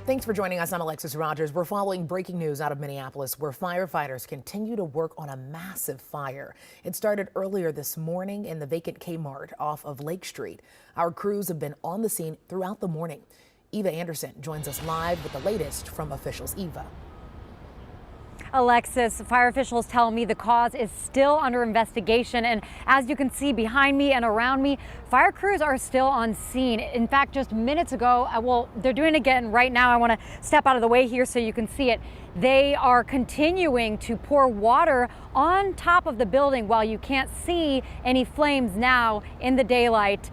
Thanks for joining us. I'm Alexis Rogers. We're following breaking news out of Minneapolis, where firefighters continue to work on a massive fire. It started earlier this morning in the vacant Kmart off of Lake Street. Our crews have been on the scene throughout the morning. Eva Anderson joins us live with the latest from officials. Eva. Alexis, fire officials tell me the cause is still under investigation, and as you can see behind me and around me, fire crews are still on scene. In fact, just minutes ago, well, they're doing it again right now. I want to step out of the way here so you can see it. They are continuing to pour water on top of the building while you can't see any flames now in the daylight.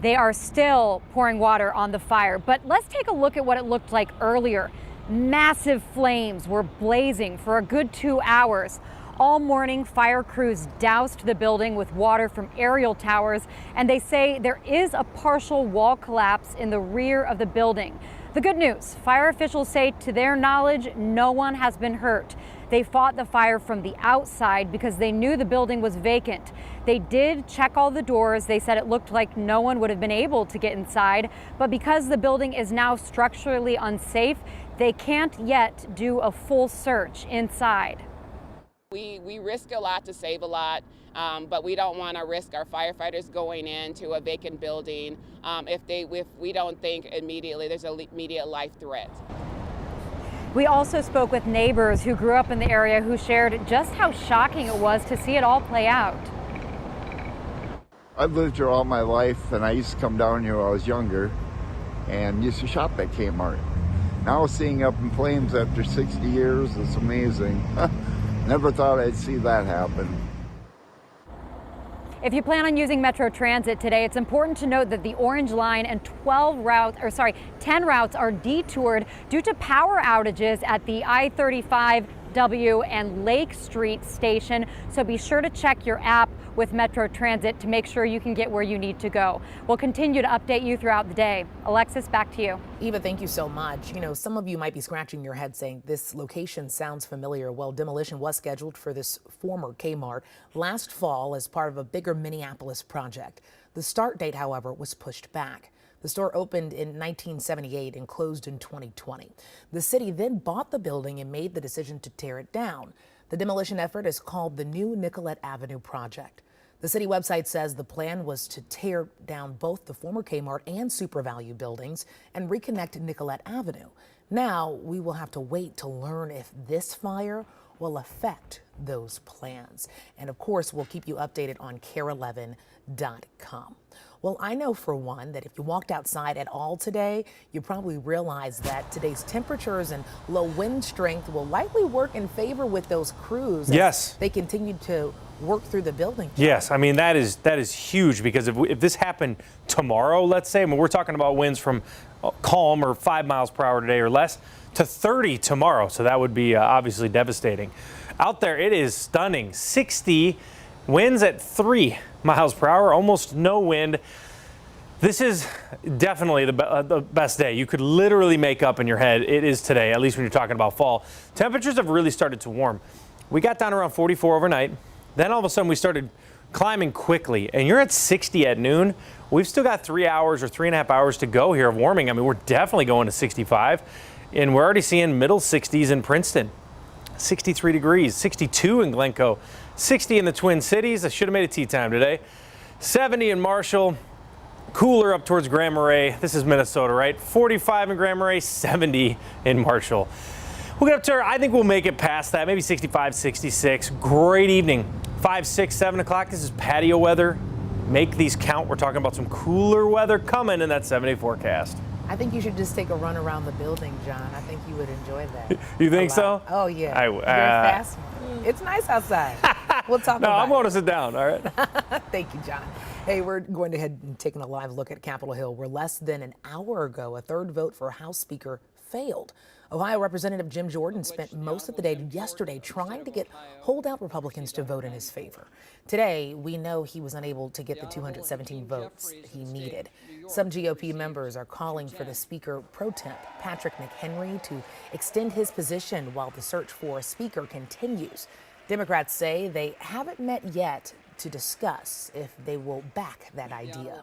They are still pouring water on the fire, but let's take a look at what it looked like earlier. Massive flames were blazing for a good 2 hours. All morning, fire crews doused the building with water from aerial towers, and they say there is a partial wall collapse in the rear of the building. The good news, fire officials say to their knowledge, no one has been hurt. They fought the fire from the outside because they knew the building was vacant. They did check all the doors. They said it looked like no one would have been able to get inside, but because the building is now structurally unsafe, they can't yet do a full search inside. We risk a lot to save a lot, but we don't want to risk our firefighters going into a vacant building if we don't think immediately there's an immediate life threat. We also spoke with neighbors who grew up in the area who shared just how shocking it was to see it all play out. I've lived here all my life, and I used to come down here when I was younger and used to shop at Kmart. Now seeing up in flames after 60 years is amazing. Never thought I'd see that happen. If you plan on using Metro Transit today, it's important to note that the Orange Line and 10 routes are detoured due to power outages at the I-35W and Lake Street station. So be sure to check your app with Metro Transit to make sure you can get where you need to go. We'll continue to update you throughout the day. Alexis, back to you. Eva, thank you so much. You know, some of you might be scratching your head saying this location sounds familiar. Well, demolition was scheduled for this former Kmart last fall as part of a bigger Minneapolis project. The start date, however, was pushed back. The store opened in 1978 and closed in 2020. The city then bought the building and made the decision to tear it down. The demolition effort is called the New Nicollet Avenue Project. The city website says the plan was to tear down both the former Kmart and SuperValu buildings and reconnect Nicollet Avenue. Now we will have to wait to learn if this fire will affect those plans. And of course, we'll keep you updated on KARE11.com. Well, I know for one that if you walked outside at all today, you probably realize that today's temperatures and low wind strength will likely work in favor with those crews. Yes. They continue to work through the building. Yes, I mean, that is huge, because if this happened tomorrow, let's say, I mean, we're talking about winds from calm or 5 miles per hour today or less to 30 tomorrow. So that would be obviously devastating. Out there, it is stunning. 60 winds at 3 miles per hour, almost no wind. This is definitely the best day you could literally make up in your head. It is today, at least when you're talking about fall. Temperatures have really started to warm. We got down around 44 overnight. Then all of a sudden we started climbing quickly, and you're at 60 at noon. We've still got 3 hours or 3.5 hours to go here of warming. I mean, we're definitely going to 65, and we're already seeing middle 60s in Princeton, 63 degrees, 62 in Glencoe, 60 in the Twin Cities. I should have made it tea time today. 70 in Marshall, cooler up towards Grand Marais. This is Minnesota, right? 45 in Grand Marais, 70 in Marshall. We'll get up to, I think we'll make it past that, maybe 65, 66. Great evening. 5, 6, 7 o'clock. This is patio weather. Make these count. We're talking about some cooler weather coming in that 7-day forecast. I think you should just take a run around the building, John. I think you would enjoy that. You think so? Oh, yeah. You're a fast one. It's nice outside. We'll talk about it. No, I'm going to sit down, all right? Thank you, John. Hey, we're going to head and taking a live look at Capitol Hill, where less than an hour ago, a third vote for House Speaker failed. Ohio Representative Jim Jordan spent most of the day yesterday trying to get holdout Republicans to vote in his favor. Today, we know he was unable to get the 217 votes he needed. Some GOP members are calling for the Speaker pro temp, Patrick McHenry, to extend his position while the search for a speaker continues. Democrats say they haven't met yet to discuss if they will back that idea.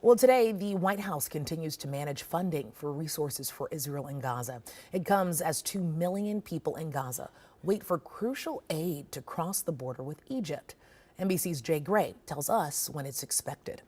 Well, today, the White House continues to manage funding for resources for Israel and Gaza. It comes as 2 million people in Gaza wait for crucial aid to cross the border with Egypt. NBC's Jay Gray tells us when it's expected.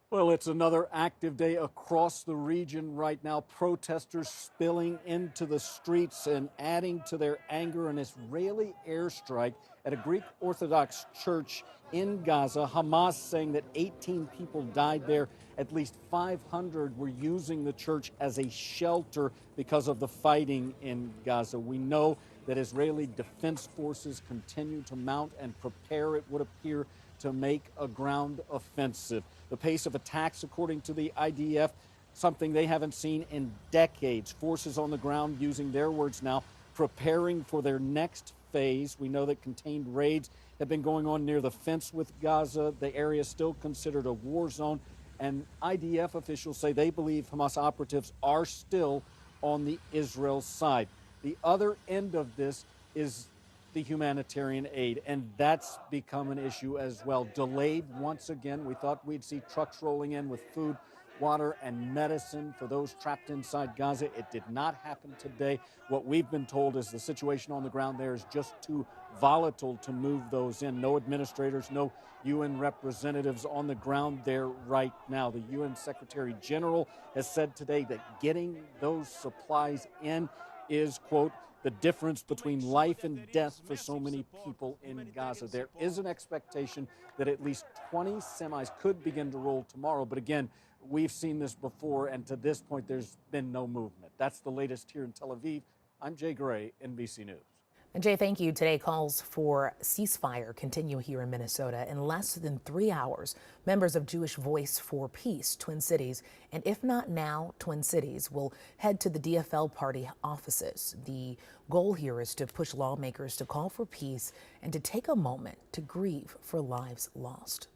Well, it's another active day across the region right now. Protesters spilling into the streets and adding to their anger an Israeli airstrike at a Greek Orthodox church in Gaza. Hamas saying that 18 people died there. At least 500 were using the church as a shelter because of the fighting in Gaza. We know that Israeli defense forces continue to mount and prepare, it would appear, to make a ground offensive. The pace of attacks, according to the IDF, something they haven't seen in decades. Forces on the ground, using their words now, preparing for their next phase. We know that contained raids have been going on near the fence with Gaza. The area is still considered a war zone. And IDF officials say they believe Hamas operatives are still on the Israel side. The other end of this is the humanitarian aid, and that's become an issue as well. Delayed once again. We thought we'd see trucks rolling in with food, water, and medicine for those trapped inside Gaza. It did not happen today. What we've been told is the situation on the ground there is just too volatile to move those in. No administrators, no UN representatives on the ground there right now. The UN Secretary General has said today that getting those supplies in is, quote, the difference between life and death for so many people in Gaza. There is an expectation that at least 20 semis could begin to roll tomorrow. But again, we've seen this before, and to this point, there's been no movement. That's the latest here in Tel Aviv. I'm Jay Gray, NBC News. And Jay, thank you. Today, calls for ceasefire continue here in Minnesota. In less than 3 hours, members of Jewish Voice for Peace, Twin Cities, and if not now, Twin Cities, will head to the DFL party offices. The goal here is to push lawmakers to call for peace and to take a moment to grieve for lives lost.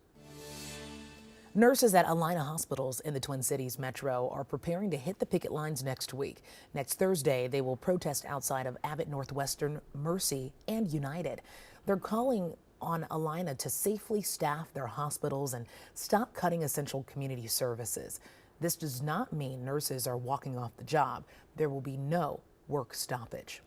Nurses at Allina hospitals in the Twin Cities metro are preparing to hit the picket lines next week. Next Thursday, they will protest outside of Abbott Northwestern, Mercy, and United. They're calling on Allina to safely staff their hospitals and stop cutting essential community services. This does not mean nurses are walking off the job. There will be no work stoppage.